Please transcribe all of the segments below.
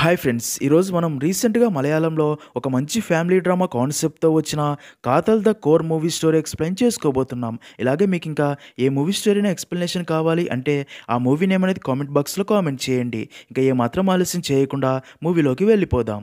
Hi friends, ఈరోజు మనం రీసెంట్గా మలయాళంలో ఒక మంచి ఫ్యామిలీ డ్రామా కాన్సెప్ట్తో వచ్చిన Kaathal the core movie story explain చేసుకోబోతున్నాం. ఇలాగే మీకు ఇంకా ఏ మూవీ స్టోరీని ఎక్స్ప్లెనేషన్ కావాలి అంటే ఆ మూవీ నేమ్ అనేది కామెంట్ బాక్స్లో కామెంట్ చేయండి. ఇంకా ఏమాత్రం ఆలస్యం చేయకుండా మూవీలోకి వెళ్ళిపోదాం.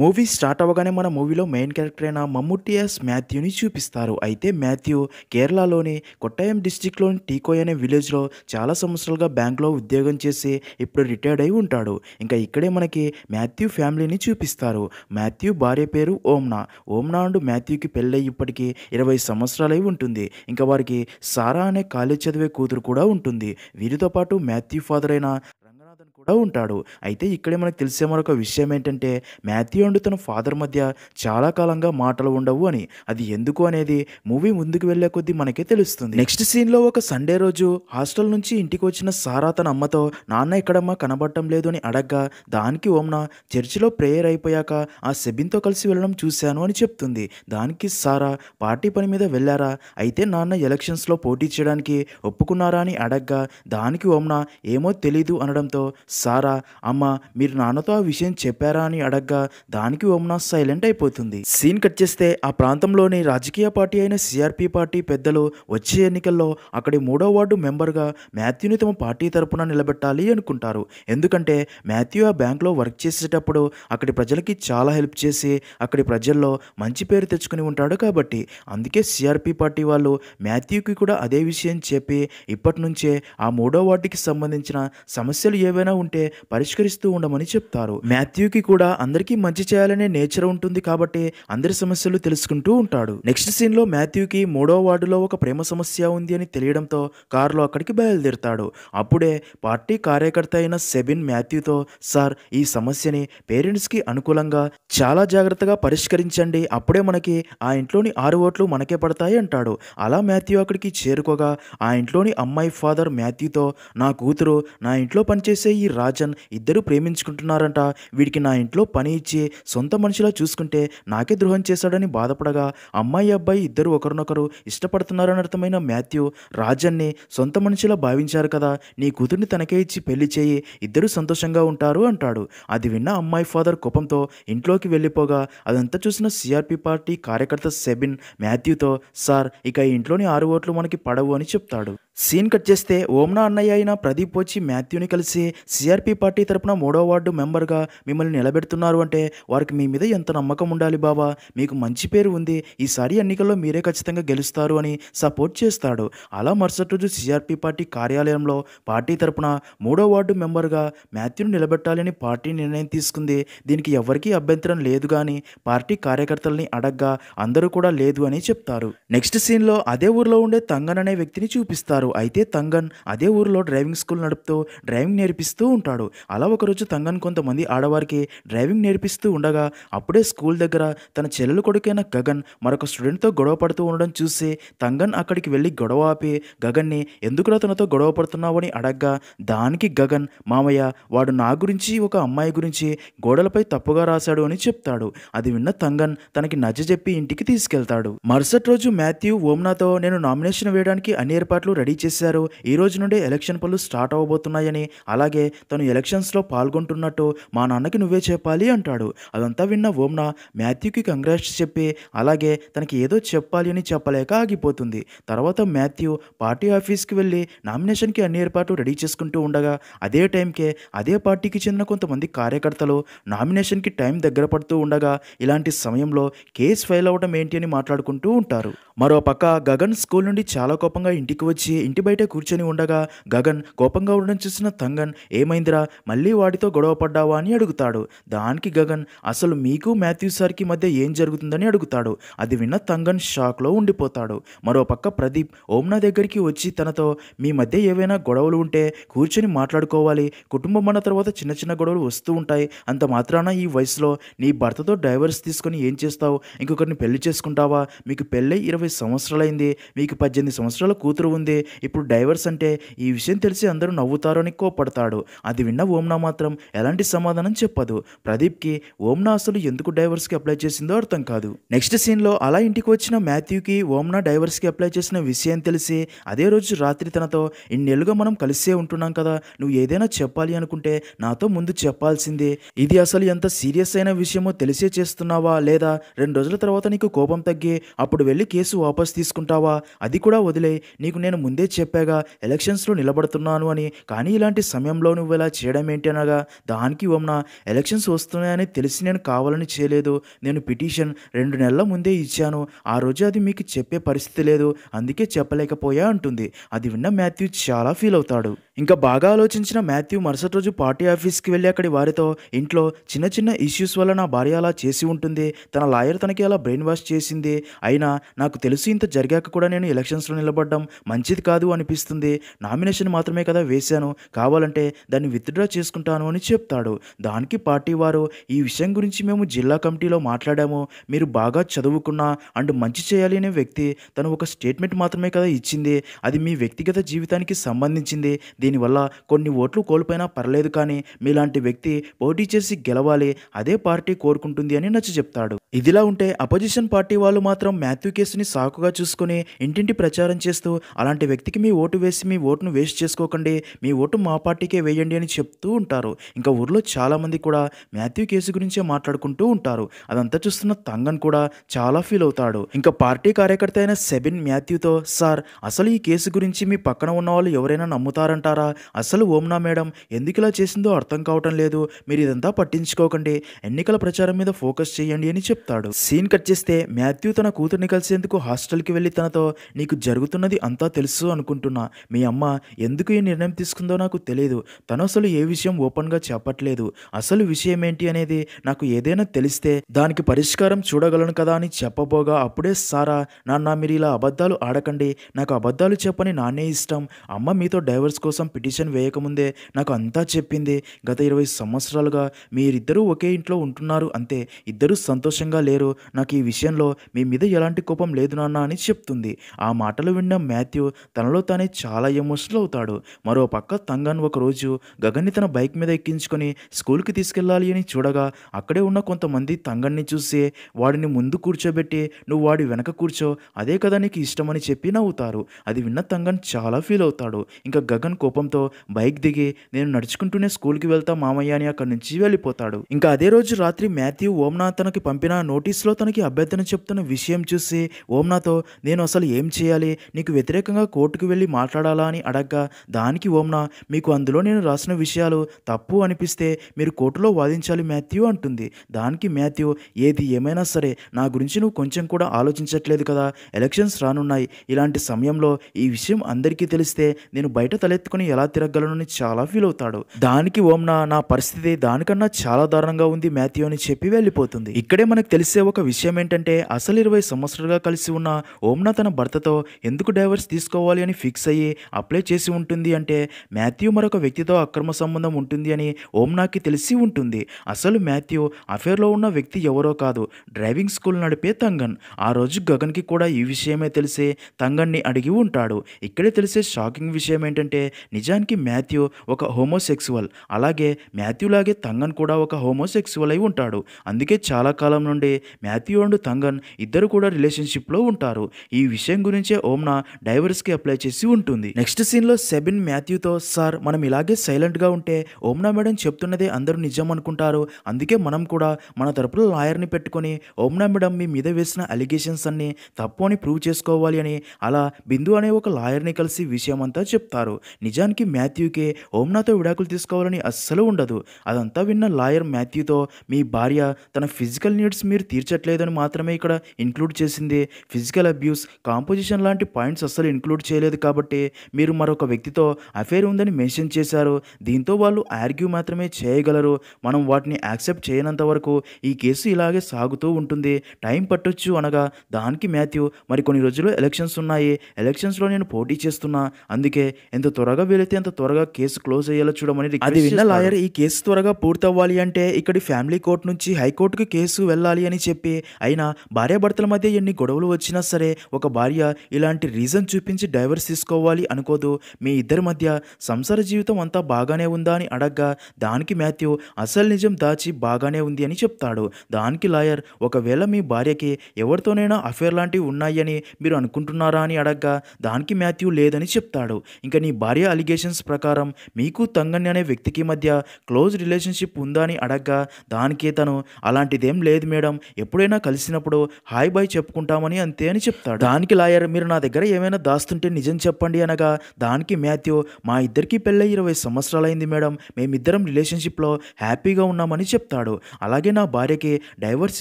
మూవీ స్టార్ట్ అవ్వగానే మన మూవీలో మెయిన్ క్యారెక్టర్ అయిన మమ్ముట్టి యాస్ మాథ్యూని చూపిస్తారు. అయితే మాథ్యూ కేరళలోని కొట్టాయం డిస్టిక్లోని టీకోయ్ అనే విలేజ్లో చాలా సంవత్సరాలుగా బ్యాంక్లో ఉద్యోగం చేసి ఇప్పుడు రిటైర్డ్ అయి ఉంటాడు. ఇంకా ఇక్కడే మనకి మాథ్యూ ఫ్యామిలీని చూపిస్తారు. మాథ్యూ భార్య పేరు ఓమ్నా. ఓమ్నా అండ్ మాథ్యూకి పెళ్ళయి ఇప్పటికి 20 సంవత్సరాలై ఉంటుంది. ఇంకా వారికి సారా అనే కాలేజ్ చదివే కూతురు కూడా ఉంటుంది. వీరితో పాటు మాథ్యూ ఫాదర్ అయిన రంగనాథన్ కూడా ఉంటాడు. అయితే ఇక్కడే మనకు తెలిసే మరొక విషయం ఏంటంటే మాథ్యూ అండ్ తన ఫాదర్ మధ్య చాలా కాలంగా మాటలు ఉండవు అని. అది ఎందుకు అనేది మూవీ ముందుకు వెళ్లే కొద్దీ మనకే తెలుస్తుంది. నెక్స్ట్ సీన్లో ఒక సండే రోజు హాస్టల్ నుంచి ఇంటికి వచ్చిన సారా తన అమ్మతో నాన్న ఎక్కడమ్మా కనబడటం లేదు అని అడగ్గా దానికి ఓమ్నా చర్చిలో ప్రేయర్ అయిపోయాక ఆ సెబిన్తో కలిసి వెళ్ళడం చూశాను అని చెప్తుంది. దానికి సారా పార్టీ పని మీద వెళ్ళారా, అయితే నాన్న ఎలక్షన్స్లో పోటీ చేయడానికి ఒప్పుకున్నారా అని అడగ్గా దానికి ఓమ్నా ఏమో తెలీదు అనడంతో సారా అమ్మ మీరు నాన్నతో ఆ విషయం చెప్పారా అని అడగ్గా దానికి ఓమ్నా సైలెంట్ అయిపోతుంది. సీన్ కట్ చేస్తే ఆ ప్రాంతంలోని రాజకీయ పార్టీ అయిన సిఆర్పి పార్టీ పెద్దలు వచ్చే ఎన్నికల్లో అక్కడి 3వ వార్డు మెంబర్గా మాథ్యూని తమ పార్టీ తరపున నిలబెట్టాలి అనుకుంటారు. ఎందుకంటే మాథ్యూ ఆ బ్యాంక్లో వర్క్ చేసేటప్పుడు అక్కడి ప్రజలకి చాలా హెల్ప్ చేసి అక్కడి ప్రజల్లో మంచి పేరు తెచ్చుకుని ఉంటాడు కాబట్టి. అందుకే సిఆర్పి పార్టీ వాళ్ళు మాథ్యూకి కూడా అదే విషయం చెప్పి ఇప్పటి నుంచే ఆ 3వ వార్డుకి సంబంధించిన సమస్యలు ఏవైనా ఉంటే పరిష్కరిస్తూ ఉండమని చెప్తారు. మాథ్యూకి కూడా అందరికీ మంచి చేయాలనే నేచర్ ఉంటుంది కాబట్టి అందరి సమస్యలు తెలుసుకుంటూ ఉంటాడు. నెక్స్ట్ సీన్ లో మాథ్యూకి 3వ వార్డులో ఒక ప్రేమ సమస్య ఉంది అని తెలియడంతో కారులో అక్కడికి బయలుదేరుతాడు. అప్పుడే పార్టీ కార్యకర్త అయిన సెబిన్ మాథ్యూతో సార్ ఈ సమస్యని పేరెంట్స్ కి అనుకూలంగా చాలా జాగ్రత్తగా పరిష్కరించండి, అప్పుడే మనకి ఆ ఇంట్లోని 6 ఓట్లు మనకే పడతాయి అంటాడు. అలా మాథ్యూ అక్కడికి చేరుకోగా ఆ ఇంట్లోని అమ్మాయి ఫాదర్ మాథ్యూతో నా కూతురు నా ఇంట్లో పనిచేసే ఈ రాజన్ ఇద్దరు ప్రేమించుకుంటున్నారంట, వీడికి నా ఇంట్లో పని ఇచ్చి సొంత మనిషిలా చూసుకుంటే నాకే ద్రోహం చేశాడని బాధపడగా అమ్మాయి అబ్బాయి ఇద్దరు ఒకరినొకరు ఇష్టపడుతున్నారని అర్థమైన మాథ్యూ రాజన్ని సొంత మనిషిలా భావించారు కదా, నీ కూతుర్ని తనకే ఇచ్చి పెళ్లి చేయి, ఇద్దరు సంతోషంగా ఉంటారు అంటాడు. అది విన్న అమ్మాయి ఫాదర్ కోపంతో ఇంట్లోకి వెళ్ళిపోగా అదంతా చూసిన సిఆర్పి పార్టీ కార్యకర్త సెబిన్ మాథ్యూతో సార్ ఇక ఈ ఇంట్లోని 6 ఓట్లు మనకి పడవు అని చెప్తాడు. సీన్ కట్ చేస్తే ఓమ్నా అన్నయ్య అయిన ప్రదీప్ వచ్చి మాథ్యూని కలిసి సిఆర్పి పార్టీ తరపున 3వ వార్డు మెంబర్గా మిమ్మల్ని నిలబెడుతున్నారు అంటే వారికి మీ మీద ఎంత నమ్మకం ఉండాలి బాబా, మీకు మంచి పేరు ఉంది, ఈసారి ఎన్నికల్లో మీరే ఖచ్చితంగా గెలుస్తారు అని సపోర్ట్ చేస్తాడు. అలా మరుసటి రోజు సిఆర్పి పార్టీ కార్యాలయంలో పార్టీ తరపున 3వ వార్డు మెంబర్గా మాథ్యూని నిలబెట్టాలని పార్టీ నిర్ణయం తీసుకుంది. దీనికి ఎవరికీ అభ్యంతరం లేదు కానీ పార్టీ కార్యకర్తల్ని అడగ్గా అందరూ కూడా లేదు అని చెప్తారు. నెక్స్ట్ సీన్లో అదే ఊర్లో ఉండే తంగన్ అనే వ్యక్తిని చూపిస్తారు. అయితే తంగన్ అదే ఊరిలో డ్రైవింగ్ స్కూల్ నడుపుతూ డ్రైవింగ్ నేర్పిస్తూ ఉంటాడు. అలా ఒకరోజు తంగన్ కొంతమంది ఆడవారికి డ్రైవింగ్ నేర్పిస్తూ ఉండగా అప్పుడే స్కూల్ దగ్గర తన చెల్లెలు కొడుకైన గగన్ మరొక స్టూడెంట్తో గొడవ పడుతూ ఉండడం చూసి తంగన్ అక్కడికి వెళ్ళి గొడవ ఆపి గగన్ని ఎందుకురా తనతో గొడవ పడుతున్నావు అని అడగ్గా దానికి గగన్ మామయ్య వాడు నా గురించి ఒక అమ్మాయి గురించి గోడలపై తప్పుగా రాశాడు అని చెప్తాడు. అది విన్న తంగన్ తనకి నచ్చజెప్పి ఇంటికి తీసుకెళ్తాడు. మరుసటి రోజు మాథ్యూ ఓమ్నాతో నేను నామినేషన్ వేయడానికి అన్ని ఏర్పాట్లు రెడీ చేశారు, ఈ రోజు నుండే ఎలక్షన్ పనులు స్టార్ట్ అవ్వబోతున్నాయని, అలాగే తను ఎలక్షన్స్లో పాల్గొంటున్నట్టు మా నాన్నకి నువ్వే చెప్పాలి అంటాడు. అదంతా విన్న ఓమ్నా మాథ్యూకి కంగ్రాట్స్ చెప్పి అలాగే తనకి ఏదో చెప్పాలి అని చెప్పలేక ఆగిపోతుంది. తర్వాత మాథ్యూ పార్టీ ఆఫీస్కి వెళ్ళి నామినేషన్కి అన్ని ఏర్పాట్లు రెడీ చేసుకుంటూ ఉండగా అదే టైంకే అదే పార్టీకి చెందిన కొంతమంది కార్యకర్తలు నామినేషన్కి టైం దగ్గర పడుతూ ఉండగా ఇలాంటి సమయంలో కేసు ఫైల్ అవ్వడం ఏంటి అని మాట్లాడుకుంటూ ఉంటారు. మరోపక్క గగన్ స్కూల్ నుండి చాలా కోపంగా ఇంటికి వచ్చి ఇంటి బయట కూర్చొని ఉండగా గగన్ కోపంగా ఉండడం చూసిన తంగన్ ఏమైందిరా మళ్ళీ వాడితో గొడవ పడ్డావా అని అడుగుతాడు. దానికి గగన్ అసలు మీకు మాథ్యూ సార్కి మధ్య ఏం జరుగుతుందని అడుగుతాడు. అది విన్న తంగన్ షాక్లో ఉండిపోతాడు. మరోపక్క ప్రదీప్ ఓమ్నా దగ్గరికి వచ్చి తనతో మీ మధ్య ఏవైనా గొడవలు ఉంటే కూర్చొని మాట్లాడుకోవాలి, కుటుంబం అన్న తర్వాత చిన్న చిన్న గొడవలు వస్తూ ఉంటాయి, అంత మాత్రాన ఈ వయసులో నీ భర్తతో డైవర్స్ తీసుకొని ఏం చేస్తావు, ఇంకొకరిని పెళ్లి చేసుకుంటావా, మీకు పెళ్ళై 20 సంవత్సరాలైంది, మీకు 18 సంవత్సరాల కూతురు ఉంది, ఇప్పుడు డైవర్స్ అంటే ఈ విషయం తెలిసి అందరూ నవ్వుతారు అని కోపడతాడు. అది విన్న ఓంనా మాత్రం ఎలాంటి సమాధానం చెప్పదు. ప్రదీప్కి ఓంనా అసలు ఎందుకు డైవర్స్కి అప్లై చేసిందో అర్థం కాదు. నెక్స్ట్ సీన్లో అలా ఇంటికి వచ్చిన మాథ్యూకి ఓంనా డైవర్స్కి అప్లై చేసిన విషయం తెలిసి అదే రోజు రాత్రి తనతో ఇన్నేళ్ళుగా మనం కలిసే ఉంటున్నాం కదా, నువ్వు ఏదైనా చెప్పాలి అనుకుంటే నాతో ముందు చెప్పాల్సిందే. ఇది అసలు ఎంత సీరియస్ అయిన విషయమో తెలిసే చేస్తున్నావా, లేదా 2 రోజుల తర్వాత నీకు కోపం తగ్గి అప్పుడు వెళ్ళి కేసు వాపస్ తీసుకుంటావా? అది కూడా వదిలే, నీకు నేను ముందే చెప్పాగా ఎలక్షన్స్లో నిలబడుతున్నాను అని, కానీ ఇలాంటి సమయంలో నువ్వు ఇలా చేయడం ఏంటి అనగా దానికి ఓంనా ఎలక్షన్స్ వస్తున్నాయని తెలిసి నేను కావాలని చేయలేదు. నేను పిటిషన్ 2 నెలల ముందే ఇచ్చాను. ఆ రోజు అది మీకు చెప్పే పరిస్థితి లేదు, అందుకే చెప్పలేకపోయా అంటుంది. అది విన్న మాథ్యూ చాలా ఫీల్ అవుతాడు. ఇంకా బాగా ఆలోచించిన మాథ్యూ మరుసటి రోజు పార్టీ ఆఫీస్కి వెళ్ళి అక్కడి వారితో ఇంట్లో చిన్న చిన్న ఇష్యూస్ వల్ల నా భార్య అలా చేసి ఉంటుంది, తన లాయర్ తనకి అలా బ్రెయిన్ వాష్ చేసింది, అయినా నాకు తెలుసు ఇంత జరిగాక కూడా నేను ఎలక్షన్స్లో నిలబడడం మంచిది కాదు అనిపిస్తుంది. నామినేషన్ మాత్రమే కదా వేశాను, కావాలంటే దాన్ని విత్డ్రా చేసుకుంటాను అని చెప్తాడు. దానికి పార్టీ వారు ఈ విషయం గురించి మేము జిల్లా కమిటీలో మాట్లాడాము, మీరు బాగా చదువుకున్న అండ్ మంచి చేయాలి అనే వ్యక్తి తను ఒక స్టేట్మెంట్ మాత్రమే కదా ఇచ్చింది, అది మీ వ్యక్తిగత జీవితానికి సంబంధించింది, దీనివల్ల కొన్ని ఓట్లు కోల్పోయినా పర్లేదు, కానీ మీలాంటి వ్యక్తి పోటీ చేసి గెలవాలి, అదే పార్టీ కోరుకుంటుంది అని నచ్చ చెప్తాడు. ఇదిలా ఉంటే అపోజిషన్ పార్టీ వాళ్ళు మాత్రం మాథ్యూ కేసుని సాకుగా చూసుకుని ఇంటింటి ప్రచారం చేస్తూ అలాంటి వ్యక్తికి మీ ఓటు వేసి మీ ఓటును వేస్ట్ చేసుకోకండి, మీ ఓటు మా పార్టీకే వేయండి అని చెప్తూ ఉంటారు. ఇంకా ఊర్లో చాలామంది కూడా మాథ్యూ కేసు గురించే మాట్లాడుకుంటూ ఉంటారు. అదంతా చూస్తున్న తంగన్ కూడా చాలా ఫీల్ అవుతాడు. ఇంకా పార్టీ కార్యకర్త అయిన సెబిన్ మాథ్యూతో, సార్ అసలు ఈ కేసు గురించి మీ పక్కన ఉన్న వాళ్ళు ఎవరైనా నమ్ముతారంటారా? అసలు ఓంనా మేడం ఎందుకు ఇలా చేసిందో అర్థం కావటం లేదు, మీరు ఇదంతా పట్టించుకోకండి, ఎన్నికల ప్రచారం మీద ఫోకస్ చేయండి అని చెప్తాడు. సీన్ కట్ చేస్తే మాథ్యూ తన కూతుర్ని కలిసేందుకు హాస్టల్కి వెళ్ళి తనతో, నీకు జరుగుతున్నది అంతా తెలుసు అనుకుంటున్నా, మీ అమ్మ ఎందుకు ఈ నిర్ణయం తీసుకుందో నాకు తెలియదు, తను అసలు ఏ విషయం ఓపెన్గా చెప్పట్లేదు, అసలు విషయం ఏంటి అనేది నాకు ఏదైనా తెలిస్తే దానికి పరిష్కారం చూడగలను కదా అని చెప్పబోగా అప్పుడే సారా, నాన్న మీరు ఇలా అబద్ధాలు ఆడకండి, నాకు అబద్ధాలు చెప్పని నాన్నే ఇష్టం, అమ్మ మీతో డైవర్స్ కోసం పిటిషన్ వేయకముందే నాకు అంతా చెప్పింది, గత 20 సంవత్సరాలుగా మీరిద్దరూ ఒకే ఇంట్లో ఉంటున్నారు అంతే, ఇద్దరూ సంతోషంగా లేరు, నాకు ఈ విషయంలో మీ మీద ఎలాంటి కోపం లేదు నాన్న అని చెప్తుంది. ఆ మాటలు విన్న మాథ్యూ తనలో తానే చాలా ఎమోషనల్ అవుతాడు. మరో పక్క తంగన్ ఒకరోజు గగన్ని తన బైక్ మీద ఎక్కించుకొని స్కూల్కి తీసుకెళ్ళాలి అని చూడగా అక్కడే ఉన్న కొంతమంది తంగన్ని చూసి వాడిని ముందు కూర్చోబెట్టి నువ్వు వాడి వెనక కూర్చో, అదే కదా నీకు ఇష్టమని చెప్పి నవ్వుతారు. అది విన్న తంగన్ చాలా ఫీల్ అవుతాడు. ఇంకా గగన్ కోపంతో బైక్ దిగి నేను నడుచుకుంటూనే స్కూల్కి వెళ్తా మామయ్య అని అక్కడి నుంచి వెళ్ళిపోతాడు. ఇంకా అదే రోజు రాత్రి మాథ్యూ ఓంనా తనకి పంపిన నోటీస్లో తనకి అభ్యర్థన చెప్తున్న విషయం చూసి ఓంనాతో, నేను అసలు ఏం చేయాలి, నీకు వ్యతిరేకంగా కోర్టుకు వెళ్ళి మాట్లాడాలా అని అడగ్గా దానికి ఓంనా, మీకు అందులో నేను రాసిన విషయాలు తప్పు అనిపిస్తే మీరు కోర్టులో వాదించాలి మాథ్యూ అంటుంది. దానికి మాథ్యూ, ఏది ఏమైనా సరే నా గురించి నువ్వు కొంచెం కూడా ఆలోచించట్లేదు కదా, ఎలక్షన్స్ రానున్నాయి, ఇలాంటి సమయంలో ఈ విషయం అందరికీ తెలిస్తే నేను బయట తలెత్తుకుని ఎలా తిరగలను అని చాలా ఫీల్ అవుతాడు. దానికి ఓంనా, నా పరిస్థితి దానికన్నా చాలా దారుణంగా ఉంది మాథ్యూ అని చెప్పి వెళ్ళిపోతుంది. ఇక్కడే మనకు తెలిసే ఒక విషయం ఏంటంటే అసలు 20 సంవత్సరాలుగా కలిసి ఉన్న ఓంనా తన భర్తతో ఎందుకు డైవర్స్ తీసుకోవాలి అని ఫిక్స్ అయ్యి అప్లై చేసి ఉంటుంది అంటే మాథ్యూ మరొక వ్యక్తితో అక్రమ సంబంధం ఉంటుంది అని ఓంనాకి తెలిసి ఉంటుంది. అసలు మాథ్యూ అఫేర్లో ఉన్న వ్యక్తి ఎవరో కాదు, డ్రైవింగ్ స్కూల్ నడిపే తంగన్. ఆ రోజు గగన్కి కూడా ఈ విషయమే తెలిసే తంగన్ని అడిగి ఉంటాడు. ఇక్కడే తెలిసే షాకింగ్ విషయం ఏంటంటే నిజానికి మాథ్యూ ఒక హోమోసెక్సువల్, అలాగే మాథ్యూ లాగే తంగన్ కూడా ఒక హోమోసెక్సువల్ అయి ఉంటాడు. అందుకే చాలా కాలం నుండి మాథ్యూ అండ్ తంగన్ ఇద్దరు కూడా రిలేషన్షిప్లో ఉంటారు. ఈ విషయం గురించే ఓంనా డైవర్స్కి అప్లై చేసి ఉంటుంది. నెక్స్ట్ సీన్లో సెబిన్ మాథ్యూతో, సార్ మనం ఇలాగే సైలెంట్గా ఉంటే ఓంనా మేడం చెప్తున్నదే అందరూ నిజం అనుకుంటారు, అందుకే మనం కూడా మన తరపున లాయర్ని పెట్టుకొని ఓంనా మేడం మీ మీద వేసిన అలిగేషన్స్ అన్ని తప్పు అని ప్రూవ్ చేసుకోవాలి అని అలా బిందు అనే ఒక లాయర్ని కలిసి విషయం అంతా చెప్తారు. నిజానికి మాథ్యూకి ఓంనాతో విడాకులు తీసుకోవాలని అస్సలు ఉండదు. అదంతా విన్న లాయర్ మాథ్యూతో, మీ భార్య తన ఫిజికల్ నీడ్స్ మీరు తీర్చట్లేదని మాత్రమే ఇక్కడ ఇంక్లూడ్ చేసింది, ఫిజికల్ అబ్యూస్, కాంపోజిషన్ లాంటి పాయింట్స్ అస్సలు ఇంక్లూడ్ చేయలేదు కాబట్టి మీరు మరొక వ్యక్తితో అఫేర్ ఉందని మెన్షన్ చేశారు, దీంతో వాళ్ళు ఆర్గ్యూ మాత్రమే చేయగలరు, మనం వాటిని యాక్సెప్ట్ చేయనంత వరకు ఈ కేసు ఇలాగే సాగుతూ ఉంటుంది, టైం పట్టొచ్చు అనగా దానికి మాథ్యూ, మరి కొన్ని రోజుల్లో ఎలక్షన్స్ ఉన్నాయి, ఎలక్షన్స్లో నేను పోటీ చేస్తున్నా, అందుకే ఎంత త్వరగా వీలైతే అంత త్వరగా కేసు క్లోజ్ అయ్యేలా చూడమని. అది విన్న లాయర్, ఈ కేసు త్వరగా పూర్తవ్వాలి అంటే ఇక్కడి ఫ్యామిలీ కోర్టు నుంచి హైకోర్టుకి కేసు వెళ్ళాలి వెళ్ళాలి అని చెప్పి అయినా భార్యాభర్తల మధ్య ఎన్ని గొడవలు వచ్చినా సరే ఒక భార్య ఇలాంటి రీజన్ చూపించి డైవర్స్ తీసుకోవాలి అనుకోదు. మీ ఇద్దరి మధ్య సంసార జీవితం అంతా బాగానే ఉందా అని అడగ్గా దానికి మాథ్యూ అసలు నిజం దాచి బాగానే ఉంది అని చెప్తాడు. దానికి లాయర్ ఒకవేళ మీ భార్యకి ఎవరితోనైనా అఫేర్ లాంటివి ఉన్నాయని మీరు అనుకుంటున్నారా అని అడగ్గా దానికి మాథ్యూ లేదని చెప్తాడు. ఇంకా నీ భార్య అలిగేషన్స్ ప్రకారం మీకు తంగన్ అనే వ్యక్తికి మధ్య క్లోజ్ రిలేషన్షిప్ ఉందా అని అడగ్గా దానికి తను అలాంటిదేం లేదు మేడం, ఎప్పుడైనా కలిసినప్పుడు హాయ్ బాయ్ చెప్పుకుంటామని అంతే అని చెప్తాడు. దానికి లాయర్ మీరు నా దగ్గర ఏమైనా దాస్తుంటే నిజం చెప్పండి అనగా దానికి మాథ్యూ మా ఇద్దరికి పెళ్ళై 20 సంవత్సరాలైంది మేడం, మేమిద్దరం రిలేషన్షిప్లో హ్యాపీగా ఉన్నామని చెప్తాడు. అలాగే నా భార్యకి డైవర్స్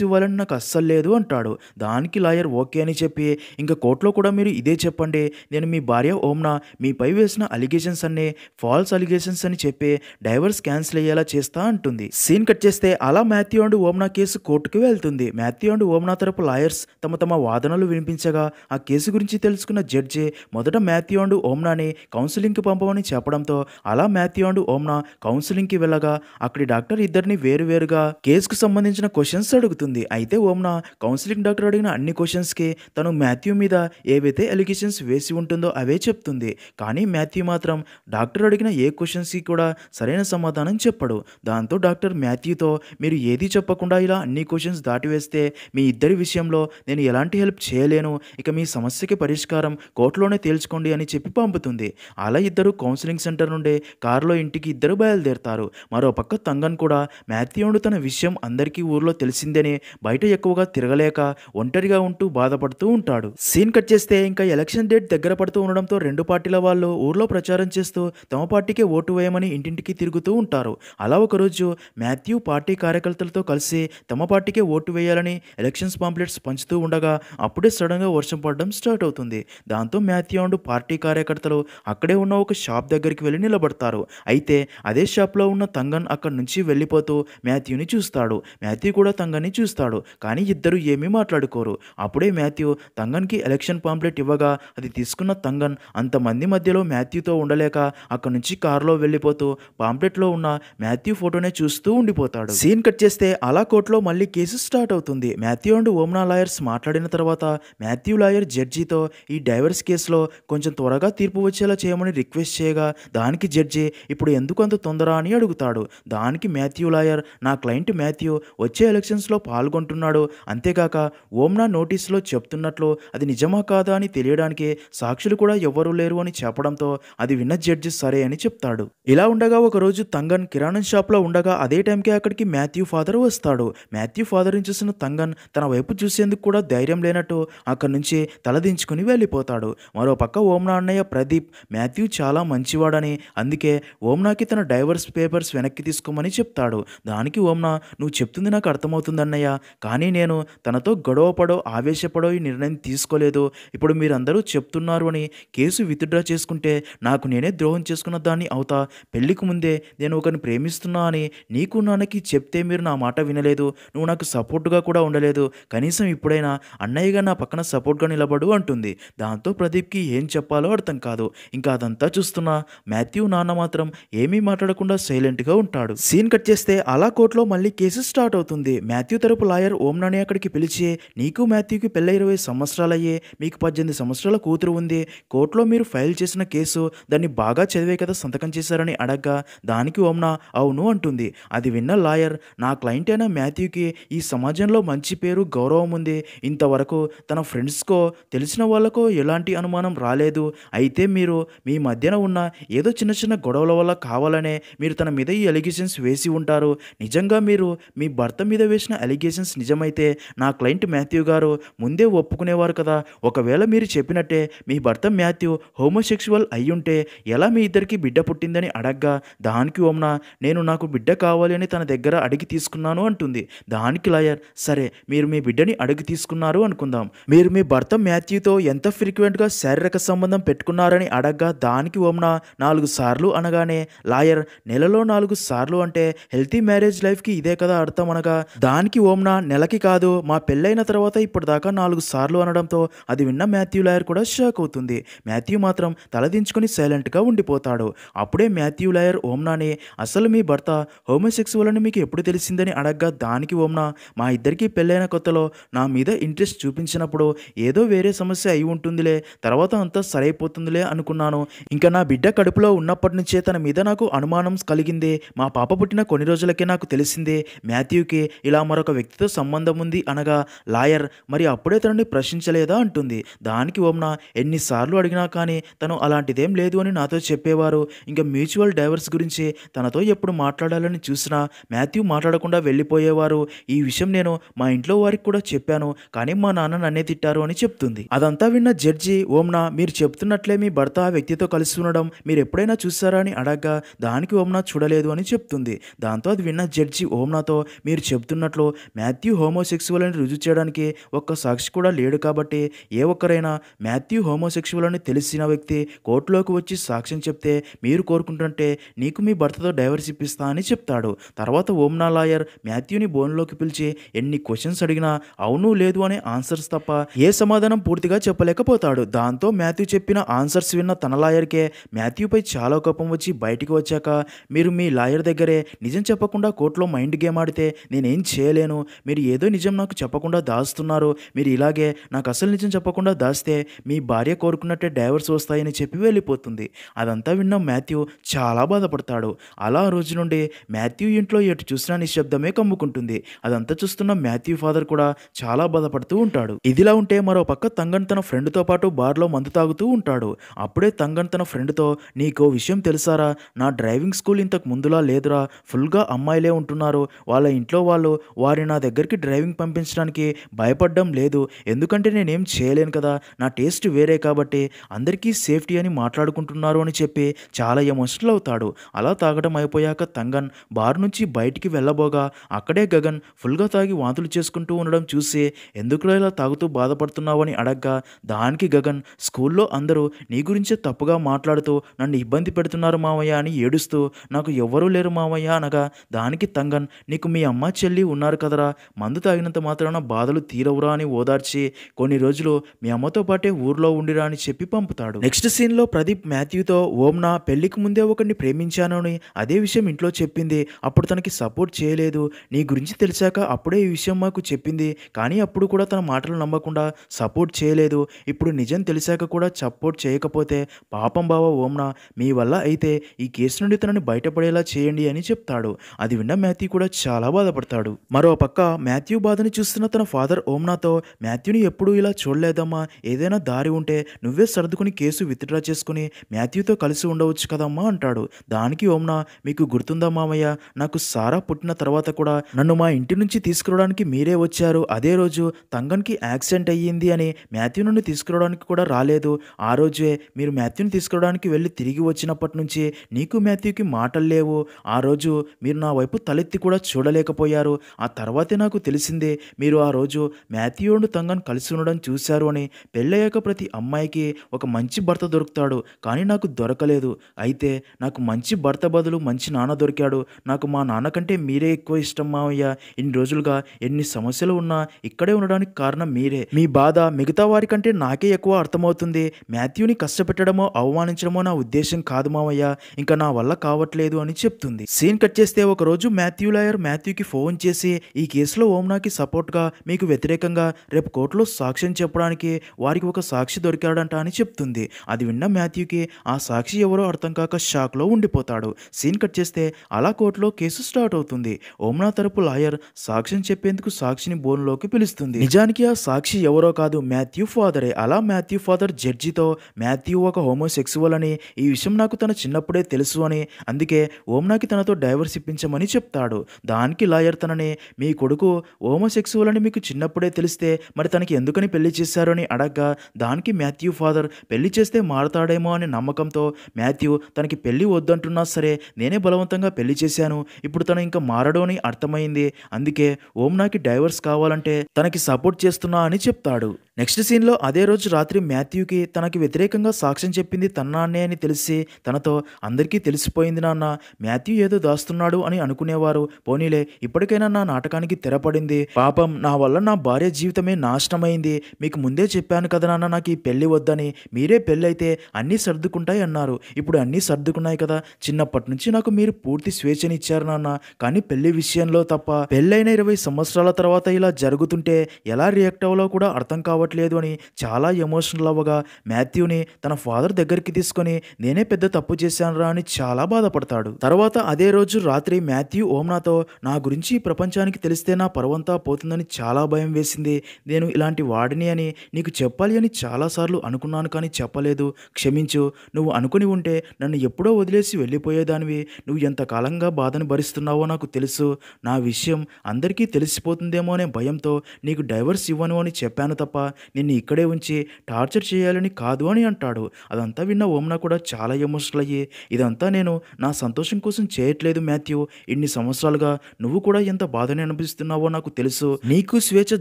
ఇవ్వాలని నాకు అస్సలు లేదు అంటాడు. దానికి లాయర్ ఓకే అని చెప్పి ఇంకా కోర్టులో కూడా మీరు ఇదే చెప్పండి, నేను మీ భార్య ఓమ్నా మీపై వేసిన అలిగేషన్స్ అన్ని ఫాల్స్ అలిగేషన్స్ అని చెప్పి డైవర్స్ క్యాన్సిల్ అయ్యేలా చేస్తా అంటుంది. సీన్ కట్ చేస్తే అలా మాథ్యూ అండ్ ఓమ్నా కేసు కోర్టుకు వెళ్తుంది. మాథ్యూ అండ్ ఓమ్నా తరపు లాయర్స్ తమ తమ వాదనలు వినిపించగా ఆ కేసు గురించి తెలుసుకున్న జడ్జి మొదట మాథ్యూ అండ్ ఓమ్నాని కౌన్సిలింగ్కి పంపమని చెప్పడంతో అలా మాథ్యూ అండ్ ఓమ్నా కౌన్సిలింగ్కి వెళ్ళగా అక్కడి డాక్టర్ ఇద్దరిని వేరువేరుగా కేసుకు సంబంధించిన క్వశ్చన్స్ అడుగుతుంది. అయితే ఓమ్నా కౌన్సిలింగ్ డాక్టర్ అడిగిన అన్ని క్వశ్చన్స్కి తను మాథ్యూ మీద ఏవైతే అలిగేషన్స్ వేసి ఉంటుందో అవే చెప్తుంది. కానీ మాథ్యూ మాత్రం డాక్టర్ అడిగిన ఏ క్వశ్చన్స్కి కూడా సరైన సమాధానం చెప్పడు. దాంతో డాక్టర్ మాథ్యూతో మీరు ఏది చెప్పకుండా ఇలా అన్ని క్వశ్చన్స్ దాటివేస్తే మీ ఇద్దరి విషయంలో నేను ఎలాంటి హెల్ప్ చేయలేను, ఇక మీ సమస్యకి పరిష్కారం కోర్టులోనే తేల్చుకోండి అని చెప్పి పంపుతుంది. అలా ఇద్దరు కౌన్సిలింగ్ సెంటర్ నుండి కారులో ఇంటికి ఇద్దరు బయలుదేరుతారు. మరోపక్క తంగన్ కూడా మాథ్యూ తన విషయం అందరికీ ఊర్లో తెలిసిందని బయట ఎక్కువగా తిరగలేక ఒంటరిగా ఉంటూ బాధపడుతూ ఉంటాడు. సీన్ కట్ చేస్తే ఇంకా ఎలక్షన్ డేట్ దగ్గర పడుతూ ఉండడంతో రెండు పార్టీల వాళ్ళు ఊర్లో ప్రచారం చేస్తూ తమ పార్టీకే ఓటు వేయమని ఇంటింటికి తిరుగుతూ ఉంటారు. అలా ఒకరోజు మాథ్యూ పార్టీ కార్యకర్తలతో కలిసి తమ పార్టీకే ఓటు వేయాలని ఎలక్షన్స్ పాంప్లెట్స్ పంచుతూ ఉండగా అప్పుడే సడన్గా వర్షం పడడం స్టార్ట్ అవుతుంది. దాంతో మాథ్యూ అండ్ పార్టీ కార్యకర్తలు అక్కడే ఉన్న ఒక షాప్ దగ్గరికి వెళ్ళి నిలబడతారు. అయితే అదే షాప్లో ఉన్న తంగన్ అక్కడి నుంచి వెళ్ళిపోతూ మాథ్యూని చూస్తాడు. మాథ్యూ కూడా తంగన్ని చూస్తాడు. కానీ ఇద్దరు ఏమీ మాట్లాడుకోరు. అప్పుడే మాథ్యూ తంగన్కి ఎలక్షన్ పాంప్లెట్ ఇవ్వగా అది తీసుకున్న తంగన్ అంతమంది మధ్యలో మాథ్యూతో ఉండలేక అక్కడి నుంచి కారులో వెళ్ళిపోతూ పాంప్లెట్లో ఉన్న మాథ్యూ ఫోటోనే చూస్తూ ఉండిపోతాడు. సీన్ కట్ చేస్తే అలా కోర్టులో మళ్ళీ కేసు స్టార్ట్ అవుతుంది. మాథ్యూ అండ్ ఓమ్నా లాయర్స్ మాట్లాడిన తర్వాత మాథ్యూ లాయర్ జడ్జితో ఈ డైవర్స్ కేసులో కొంచెం త్వరగా తీర్పు వచ్చేలా చేయమని రిక్వెస్ట్ చేయగా దానికి జడ్జి ఇప్పుడు ఎందుకు అంత తొందర అని అడుగుతాడు. దానికి మాథ్యూ లాయర్ నా క్లయింట్ మాథ్యూ వచ్చే ఎలక్షన్స్లో పాల్గొంటున్నాడు, అంతేకాక ఓమ్నా నోటీసులో చెప్తున్నట్లు అది నిజమా కాదా అని తెలియడానికి సాక్షులు కూడా ఎవ్వరూ లేరు అని చెప్పడంతో అది విన్న జడ్జి సరే అని చెప్తాడు. ఇలా ఉండగా ఒకరోజు తంగన్ కిరాణం షాప్లో ఉండగా అదే టైంకి అక్కడికి మాథ్యూ ఫాదర్ వస్తాడు. మాథ్యూ ఫాదర్ని చూసిన తంగన్ తన వైపు చూసేందుకు కూడా ధైర్యం లేనట్టు అక్కడి నుంచి తలదించుకుని వెళ్ళిపోతాడు. మరోపక్క ఓమ్నా అన్నయ్య ప్రదీప్ మాథ్యూ చాలా మంచివాడని అందుకే ఓమ్నాకి తన డైవర్స్ పేపర్స్ వెనక్కి తీసుకోమని చెప్తాడు. దానికి ఓమ్నా నువ్వు చెప్తుంది నాకు అర్థమవుతుంది అన్నయ్య, కానీ నేను తనతో గొడవపడో ఆవేశపడో ఈ నిర్ణయం తీసుకోలేదు. ఇప్పుడు మీరందరూ చెప్తున్నారు అని కేసు విత్డ్రా చేసుకుంటే నాకు నేనే ద్రోహం చేసుకున్న దాన్ని అవుతా. పెళ్లికి ముందే నేను ఒకరిని ప్రేమిస్తున్నా అని నీకు నాన్నకి చెప్తే మీరు నా మాట వినలేదు, నువ్వు నాకు సపోర్ట్గా కూడా ఉండలేదు, కనీసం ఇప్పుడైనా అన్నయ్యగా నా పక్కన సపోర్ట్గా నిలబడు అంటుంది. దాంతో ప్రదీప్కి ఏం చెప్పాలో అర్థం కాదు. ఇంకా అదంతా చూస్తున్నా మాథ్యూ నాన్న మాత్రం ఏమీ మాట్లాడకుండా సైలెంట్గా ఉంటాడు. సీన్ కట్ చేస్తే అలా కోర్టులో మళ్ళీ కేసు స్టార్ట్ అవుతుంది. మాథ్యూ తరపు లాయర్ ఓమ్నాని అక్కడికి పిలిచి నీకు మాథ్యూకి పెళ్ళై 20 సంవత్సరాలయ్యే, మీకు 18 సంవత్సరాల కూతురు ఉంది, కోర్టులో మీరు ఫైల్ చేసిన కేసు దాన్ని బాగా చదివే కదా సంతకం చేశారని అడగ్గా దానికి ఓమ్నా అవును అంటుంది. అది విన్న లాయర్ నా క్లయింట్ అయిన మాథ్యూకి ఈ సమాజంలో మంచి పేరు గౌరవం ఉంది, ఇంతవరకు తన ఫ్రెండ్స్కో తెలిసిన వాళ్ళకో ఎలాంటి అనుమానం రాలేదు, అయితే మీరు మీ మధ్యన ఉన్న ఏదో చిన్న చిన్న గొడవల వల్ల కావాలనే మీరు తన మీద ఈ అలిగేషన్స్ వేసి ఉంటారు. నిజంగా మీరు మీ భర్త మీద వేసిన అలిగేషన్స్ నిజమైతే నా క్లయింట్ మాథ్యూ గారు ముందే ఒప్పుకునేవారు కదా, ఒకవేళ మీరు చెప్పినట్టే మీ భర్త మాథ్యూ హోమోసెక్షువల్ అయ్యుంటే ఎలా మీ ఇద్దరికి బిడ్డ పుట్టిందని అడగ్గా దానికి ఓమ్నా నేను నాకు బిడ్డ కావాలి అని తన దగ్గర అడిగి తీసుకున్నాను అంటుంది. దానికి లాయర్ సరే మీరు మీ బిడ్డని అడిగి తీసుకున్నారు అనుకుందాం, మీరు మీ భర్త మాథ్యూతో ఎంత ఫ్రీక్వెంట్గా శారీరక సంబంధం పెట్టుకున్నారని అడగ్గా దానికి ఓమ్నా 4 సార్లు అనగానే లాయర్ నెలలో 4 సార్లు అంటే హెల్తీ మ్యారేజ్ లైఫ్కి ఇదే కదా అర్థం అనగా దానికి ఓమ్నా నెలకి కాదు మా పెళ్ళైన తర్వాత ఇప్పటిదాకా 4 సార్లు అనడంతో అది విన్న మాథ్యూ లాయర్ కూడా షాక్ అవుతుంది. మాథ్యూ మాత్రం తలదించుకుని సైలెంట్గా ఉండిపోతాడు. అప్పుడే మాథ్యూ లాయర్ ఓమ్నాని అసలు మీ భర్త హోమోసెక్సువల్ అని మీకు ఎప్పుడు తెలిసిందని అడగ్గా దానికి ఓమ్నా మా ఇద్దరికీ పెళ్ళైన కొత్తలో నా మీద ఇంట్రెస్ట్ చూపించినప్పుడు ఏదో వేరే సమస్య అయి ఉంటుందిలే, తర్వాత అంతా సరైపోతుందిలే అనుకున్నాను. ఇంకా నా బిడ్డ కడుపులో ఉన్నప్పటి నుంచే తన మీద నాకు అనుమానం కలిగింది. మా పాప పుట్టిన కొన్ని రోజులకే నాకు తెలిసింది మాథ్యూకి ఇలా మరొక వ్యక్తితో సంబంధం ఉంది అనగా లాయర్ మరి అప్పుడే తనని ప్రశ్నించలేదా అంటుంది. దానికి ఓమ్న ఎన్నిసార్లు అడిగినా కానీ తను అలాంటిదేం లేదు అని నాతో చెప్పేవారు. ఇంకా మ్యూచువల్ డైవర్స్ గురించి తనతో ఎప్పుడు మాట్లాడాలని చూసినా మాథ్యూ మాట్లాడకుండా వెళ్ళిపోయేవారు. ఈ విషయం నేను మా ఇంట్లో వారికి కూడా చెప్పాను, కానీ మా నాన్న నన్నే తిట్టారు అని చెప్తుంది. అదంతా విన్న జడ్జి ఓమ్న మీరు చెప్తున్నట్లే మీ భర్త ఆ వ్యక్తితో కలిసి ఉండడం మీరు ఎప్పుడైనా చూసారా అని అడగ్గా దానికి ఓమ్న చూడలేదు అని చెప్తుంది. దాంతో అది విన్న జడ్జి ఓమ్నాతో మీరు చెప్తున్నట్లు మాథ్యూ హోమోసెక్సువల్ అని రుజువు చేయడానికి ఒక్క సాక్షి కూడా లేడు కాబట్టి ఏ ఒక్కరైనా మాథ్యూ హోమోసెక్సువల్ అని తెలిసిన వ్యక్తి కోర్టులోకి వచ్చి సాక్ష్యం చెప్తే మీరు కోరుకుంటుంటే నీకు మీ భర్తతో డైవర్స్ ఇప్పిస్తా అని చెప్తాడు. తర్వాత ఓమ్నా లాయర్ మాథ్యూని బోన్లోకి పిలిచి ఎన్ని క్వశ్చన్స్ అడిగినా అవును లేదు అనే ఆన్సర్స్ తప్ప ఏ సమాధానం పూర్తిగా చెప్పలేకపోతాడు. దాంతో మాథ్యూ చెప్పిన ఆన్సర్స్ విన్న తన లాయర్కే మాథ్యూపై చాలా కోపం వచ్చి బయటికి వచ్చాక మీరు మీ లాయర్ దగ్గరే నిజం చెప్పకుండా కోర్టులో మైండ్ గేమ్ ఆడితే నేనేం చేయలేను, మీరు ఏదో నిజం నాకు చెప్పకుండా దాస్తున్నారు, మీరు ఇలాగే నాకు అసలు నిజం చెప్పకుండా దాస్తే మీ భార్య కోరుకున్నట్టే డైవర్స్ వస్తాయని చెప్పి వెళ్ళిపోతుంది. అదంతా విన్న మాథ్యూ చాలా బాధపడతాడు. అలా ఆ రోజు నుండి మాథ్యూ ఇంట్లో ఎటు చూసినా నిశ్శబ్దమే కమ్ముకుంటుంది. అదంతా చూస్తున్న మాథ్యూ ఫాదర్ కూడా చాలా బాధపడుతూ ఉంటాడు. ఇదిలా ఉంటే మరో పక్క తంగన్ తన ఫ్రెండ్తో పాటు బార్లో మందు తాగుతూ ఉంటాడు. అప్పుడే తంగన్ తన ఫ్రెండ్తో నీకో విషయం తెలుసారా, నా డ్రైవింగ్ స్కూల్ ఇంతకు ముందులా లేదురా, ఫుల్గా అమ్మాయిలే ఉంటున్నారు, వాళ్ళ ఇంట్లో వాళ్ళు వారి నా దగ్గరికి డ్రైవింగ్ పంపించడానికి భయపడడం లేదు, ఎందుకంటే నేనేం చేయలేను కదా, నా టేస్ట్ వేరే కాబట్టి అందరికీ సేఫ్టీ అని మాట్లాడుకుంటున్నారు అని చెప్పి చాలా ఎమోషనల్ అవుతాడు. అలా తాగడం అయిపోయాక తంగన్ బార్ నుంచి బయటికి వెళ్ళబోగా అక్కడే గగన్ ఫుల్గా తాగి వాంతులు చేసుకుంటూ ఉండడం చూసి ఎందుకులా ఇలా తాగుతూ బాధపడుతున్నావు అని అడగ్గా దానికి గగన్ స్కూల్లో అందరూ నీ గురించే తప్పుగా మాట్లాడుతూ నన్ను ఇబ్బంది పెడుతున్నారు మావయ్య అని ఏడుస్తూ నాకు ఎవ్వరూ లేరు మావయ్య అనగా దానికి తంగన్ నీకు మీ అమ్మ చెల్లి ఉన్నారు కదరా, మందు తాగినంత మాత్రాన బాధలు తీరవురా అని ఓదార్చి కొన్ని రోజులు మీ అమ్మతో పాటే ఊర్లో ఉండిరా అని చెప్పి పంపుతాడు. నెక్స్ట్ సీన్లో ప్రదీప్ మాథ్యూతో ఓమ్నా పెళ్లికి ముందే ఒకరిని ప్రేమించాను అని అదే విషయం ఇంట్లో చెప్పింది, అప్పుడు తనకి సపోర్ట్ చేయలేదు, నీ గురించి తెలిసాక అప్పుడే ఈ విషయం మాకు చెప్పింది, కానీ అప్పుడు కూడా తన మాటలు నమ్మకుండా సపోర్ట్ చేయలేదు, ఇప్పుడు నిజం తెలిసాక కూడా సపోర్ట్ చేయకపోతే పాపం బావ ఓమ్నా, మీ వల్ల అయితే ఈ కేసు నుండి తనని బయటపడేలా చేయండి అని చెప్తాడు. అది విన్న మాథ్యూ కూడా చాలా బాధపడతాడు. మరో పక్క మాథ్యూ బాధని చూస్తున్న తన ఫాదర్ ఓమ్నాతో మాథ్యూని ఎప్పుడూ ఇలా చూడలేదమ్మా, ఏదైనా దారి ఉంటే నువ్వే సర్దుకుని కేసు విత్డ్రా చేసుకుని మాథ్యూతో కలిసి ఉండవచ్చు కదమ్మా అంటాడు. దానికి ఓమ్నా మీకు గుర్తుందా మామయ్య, నాకు సారా పుట్టిన తర్వాత కూడా నన్ను మా ఇంటి నుంచి తీసుకురావడానికి మీరే వచ్చారు, అదే రోజు తంగన్కి యాక్సిడెంట్ అయ్యింది అని మాథ్యూ నుండి తీసుకురావడానికి కూడా రాలేదు, ఆ రోజే మీరు మాథ్యూని తీసుకురావడానికి వెళ్ళి తిరిగి వచ్చినప్పటి నుంచి నీకు మాథ్యూకి మాటలు లేవు, ఆ రోజు మీరు నా వైపు తలెత్తి కూడా చూడలేకపోయారు, ఆ తర్వాతే నాకు తెలిసిందే మీరు ఆ రోజు మాథ్యూ అండ్ తంగన్ కలిసి ఉండడం చూశారు అని. పెళ్ళయ్యాక ప్రతి అమ్మాయికి ఒక మంచి భర్త దొరుకుతాడు, కానీ నాకు దొరకలేదు, అయితే నాకు మంచి భర్త బదులు మంచి నాన్న దొరికాడు, నాకు మా నాన్న కంటే మీరే ఎక్కువ ఇష్టం మావయ్య, ఇన్ని రోజులుగా ఎన్ని సమస్యలు ఉన్నా ఇక్కడే ఉండడానికి కారణం మీరే, మీ బాధ మిగతా వారి కంటే నాకే ఎక్కువ అర్థమవుతుంది, మాథ్యూని కష్టపెట్టడమో అవమానించడమో నా ఉద్దేశం కాదు మావయ్య, ఇంకా నా వల్ల కావట్లేదు అని చెప్తుంది. సీన్ కట్ చేస్తే ఒకరోజు మాథ్యూ లాయర్ మాథ్యూకి ఫోన్ చేసి ఈ కేసులో ఓమ్నాకి సపోర్ట్గా మీకు వ్యతిరేకంగా రేపు కోర్టులో సాక్ష్యం చెప్పడానికి వారికి ఒక సాక్షి దొరికాడంట అని చెప్తుంది. అది విన్న మాథ్యూకి ఆ సాక్షి ఎవరో అర్థం కాక షాక్లో ఉండిపోతాడు. సీన్ కట్ చేస్తే అలా కోర్టులో కేసు స్టార్ట్ అవుతుంది. ఓమ్నా తరపు లాయర్ సాక్ష్యం చెప్పేందుకు సాక్షిని బోన్లోకి పిలుస్తుంది. నిజానికి ఆ సాక్షి ఎవరో కాదు మాథ్యూ ఫాదరే. అలా మాథ్యూ ఫాదర్ జడ్జితో మాథ్యూ ఒక హోమోసెక్సువల్ అని, ఈ విషయం నాకు తన చిన్నప్పుడే తెలుసు అని, అందుకే ఓమ్నాకి తనతో డైవర్స్ ఇప్పించమని చెప్తాడు. దానికి లాయర్ తనని మీ కొడుకు హోమోసెక్సువల్ అని మీకు చిన్నప్పుడే తెలిస్తే మరి తనకి ఎందుకని పెళ్లి చేశారు అని అడగ్గా దానికి మాథ్యూ ఫాదర్ పెళ్లి చేస్తే మారతాడేమో అనే నమ్మకంతో మాథ్యూ తనకి పెళ్లి వద్దంటున్నా సరే నేనే బలవంతంగా పెళ్లి చేశాను, ఇప్పుడు తను ఇంకా మారడు అని అర్థమైంది, అందుకే ఓమ్నాకి డైవర్స్ కావాలంటే తనకి సపోర్ట్ చేస్తున్నా అని చెప్తాడు. నెక్స్ట్ సీన్‌లో అదే రోజు రాత్రి మాథ్యూకి తనకి వ్యతిరేకంగా సాక్ష్యం చెప్పింది తన నాన్నే అని తెలిసి తనతో అందరికీ తెలిసిపోయింది నాన్న. మాథ్యూ ఏదో దాస్తున్నాడు అని అనుకునేవారు. పోనీలే ఇప్పటికైనా నా నాటకానికి తెరపడింది. పాపం నా వల్ల నా భార్య జీవితమే నాశనమైంది. మీకు ముందే చెప్పాను కదా నాన్న నాకు ఈ పెళ్లి వద్దని. మీరే పెళ్ళైతే అన్నీ సర్దుకుంటాయి అన్నారు. ఇప్పుడు అన్నీ సర్దుకున్నాయి కదా. చిన్నప్పటి నుంచి నాకు మీరు పూర్తి స్వేచ్ఛనిచ్చారు నాన్న. కానీ పెళ్లి విషయంలో తప్ప పెళ్ళైన 20 సంవత్సరాల తర్వాత ఇలా జరుగుతుంటే ఎలా రియాక్ట్ అవ్వాలో కూడా అర్థం కావట్లేదు అని చాలా ఎమోషనల్ అవ్వగా మాథ్యూని తన ఫాదర్ దగ్గరికి తీసుకొని నేనే పెద్ద తప్పు చేశానురా అని చాలా బాధపడతాడు. తర్వాత అదే రోజు రాత్రి మాథ్యూ ఓమ్నాతో నా గురించి ఈ ప్రపంచానికి తెలిస్తే నా పరువంతా పోతుందని చాలా భయం వేసింది. నేను ఇలాంటి వాడిని అని నీకు చెప్పాలి అని చాలాసార్లు అనుకున్నాను కానీ చెప్పలేదు. క్షమించు. నువ్వు అనుకుని ఉంటే నన్ను ఎప్పుడో వదిలేసి వెళ్ళిపోయేదానివి. నువ్వు ఎంతకాలంగా బాధను భరిస్తున్నావో నాకు తెలుసు. నా విషయం అందరికీ తెలిసిపోతుందేమో అనే భయంతో నీకు డైవర్స్ ఇవ్వను అని చెప్పాను తప్ప నిన్ను ఇక్కడే ఉంచి టార్చర్ చేయాలని కాదు అని అంటాడు. అదంతా విన్న ఓమ్నా కూడా చాలా ఎమోషనల్ అయ్యి ఇదంతా నేను నా సంతోషం కోసం చేయట్లేదు మాథ్యూ. ఇన్ని సంవత్సరాలుగా నువ్వు కూడా ఎంత బాధని అనిపిస్తున్నావో నాకు తెలుసు. నీకు స్వేచ్ఛ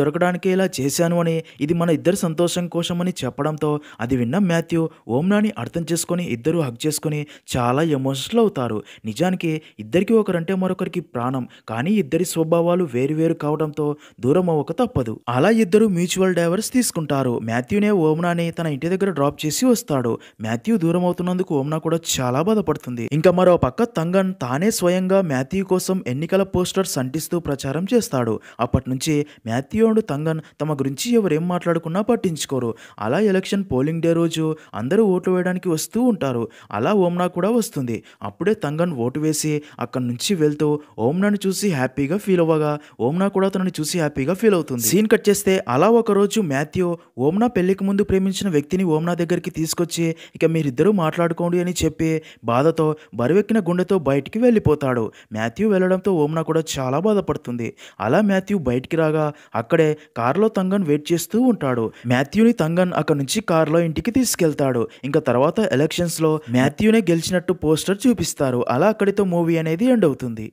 దొరకడానికే ఇలా చేశాను అని, ఇది మన ఇద్దరి సంతోషం కోసం అని చెప్పడంతో అది విన్న మాథ్యూ ఓమ్నాని అర్థం చేసుకొని ఇద్దరు హగ్ చేసుకొని చాలా ఎమోషనల్ అవుతారు. నిజానికి ఇద్దరికి ఒకరంటే మరొకరికి ప్రాణం. కానీ ఇద్దరి స్వభావాలు వేరువేరు కావడంతో దూరం అవ్వక తప్పదు. అలా ఇద్దరు మ్యూచువల్ డైవర్స్ తీసుకుంటారు. మాథ్యూనే ఓమ్నాని తన ఇంటి దగ్గర డ్రాప్ చేసి వస్తాడు. మాథ్యూ దూరం అవుతున్నందుకు ఓమ్నా కూడా చాలా బాధపడుతుంది. ఇంకా మరో పక్క తంగన్ తానే స్వయంగా మాథ్యూ కోసం ఎన్నికల పోస్టర్స్ అంటిస్తూ ప్రచారం చేస్తాడు. అప్పటి నుంచి మాథ్యూ అండ్ తంగన్ తమ గురించి ఎవరేం మాట్లాడుకున్నా పట్టించుకోరు. అలా ఎలక్షన్ పోలింగ్ డే రోజు అందరూ ఓట్లు వేయడానికి వస్తూ ఉంటారు. అలా ఓమ్నా కూడా వస్తుంది. అప్పుడే తంగన్ ఓటు వేసి అక్కడి నుంచి వెళ్తూ ఓమ్నాని చూసి హ్యాపీగా ఫీల్ అవ్వగా ఓమ్నా కూడా తనని చూసి హ్యాపీగా ఫీల్ అవుతుంది. సీన్ కట్ చేస్తే అలా ఒకరోజు మాథ్యూ ఓమ్నా పెళ్లికి ముందు ప్రేమించిన వ్యక్తిని ఓమ్నా దగ్గరికి తీసుకొచ్చి ఇక మీరిద్దరూ మాట్లాడుకోండి అని చెప్పి బాధతో బరువెక్కిన గుండెతో బయటికి వెళ్ళిపోతాడు. మాథ్యూ వెళ్ళడంతో ఓమ్నా కూడా చాలా బాధపడుతుంది. అలా మాథ్యూ బయటికి రాగా అక్కడే కారులో తంగన్ వెయిట్ చేస్తూ ఉంటాడు. మాథ్యూని తంగన్ అక్కడి నుంచి కారులో ఇంటికి తీసుకెళ్తాడు. ఇంకా తర్వాత ఎలక్షన్స్ లో మాథ్యూనే గెలిచినట్టు పోస్టర్ చూపిస్తారు. అలా అక్కడితో మూవీ అనేది ఎండ్ అవుతుంది.